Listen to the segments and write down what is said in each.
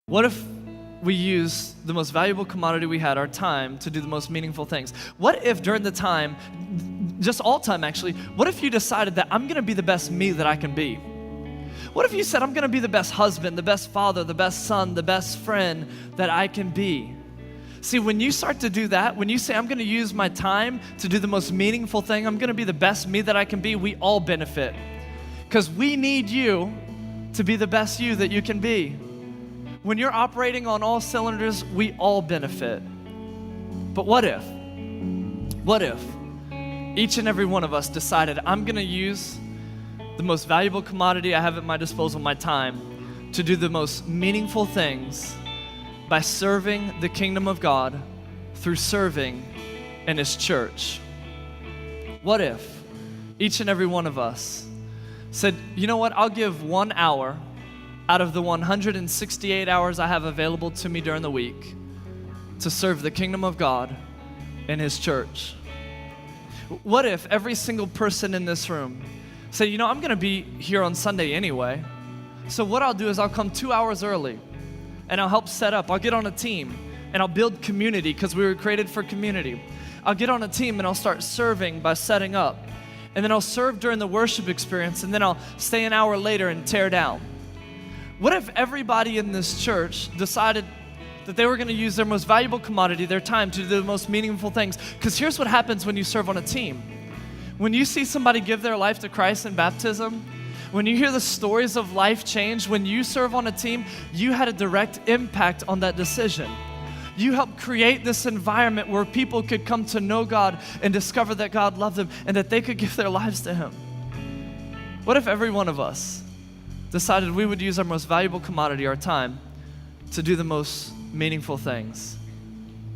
What if we use the most valuable commodity we had, our time, to do the most meaningful things? What if during the time, just all time actually, what if you decided that I'm gonna be the best me that I can be? What if you said, I'm gonna be the best husband, the best father, the best son, the best friend that I can be? See, when you start to do that, when you say, I'm gonna use my time to do the most meaningful thing, I'm gonna be the best me that I can be, we all benefit. Because we need you to be the best you that you can be. When you're operating on all cylinders, we all benefit. But what if each and every one of us decided, I'm gonna use the most valuable commodity I have at my disposal, my time, to do the most meaningful things by serving the kingdom of God through serving in His church? What if each and every one of us said, you know what, I'll give 1 hour out of the 168 hours I have available to me during the week to serve the kingdom of God in His church? What if every single person in this room said, you know, I'm gonna be here on Sunday anyway, so what I'll do is I'll come 2 hours early and I'll help set up. I'll get on a team and I'll build community because we were created for community. I'll get on a team and I'll start serving by setting up. And then I'll serve during the worship experience, and then I'll stay an hour later and tear down. What if everybody in this church decided that they were gonna use their most valuable commodity, their time, to do the most meaningful things? Because here's what happens when you serve on a team. When you see somebody give their life to Christ in baptism, when you hear the stories of life change, when you serve on a team, you had a direct impact on that decision. You helped create this environment where people could come to know God and discover that God loved them and that they could give their lives to Him. What if every one of us decided we would use our most valuable commodity, our time, to do the most meaningful things,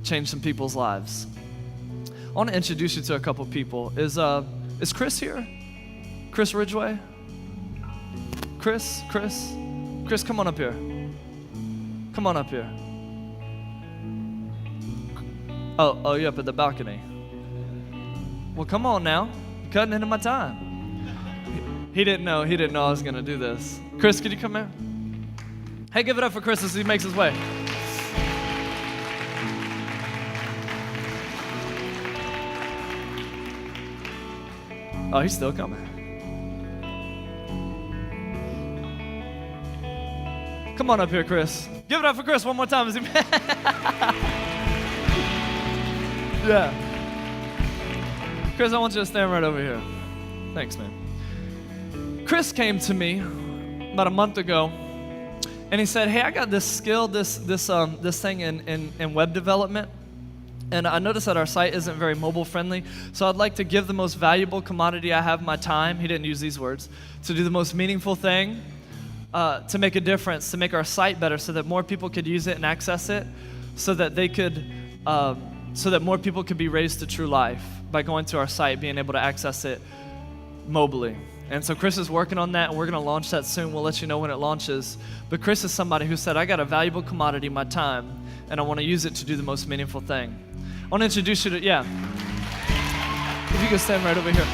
change some people's lives? I want to introduce you to a couple people. Is Chris here? Chris Ridgway? Chris, come on up here. Come on up here. Oh, you're up at the balcony. Well, come on now. You're cutting into my time. He didn't know I was gonna do this. Chris, could you come here? Hey, give it up for Chris as he makes his way. Oh, he's still coming. Come on up here, Chris. Give it up for Chris one more time. Yeah. Chris, I want you to stand right over here. Thanks, man. Chris came to me about a month ago, and he said, hey, I got this skill, this thing in web development, and I noticed that our site isn't very mobile friendly, so I'd like to give the most valuable commodity I have, my time, he didn't use these words, to do the most meaningful thing, to make a difference, to make our site better so that more people could use it and access it, so that they could, so that more people could be raised to true life by going to our site, being able to access it mobily. And so Chris is working on that, and we're gonna launch that soon. We'll let you know when it launches. But Chris is somebody who said, I got a valuable commodity, my time, and I wanna use it to do the most meaningful thing. I wanna introduce you to, if you could stand right over here.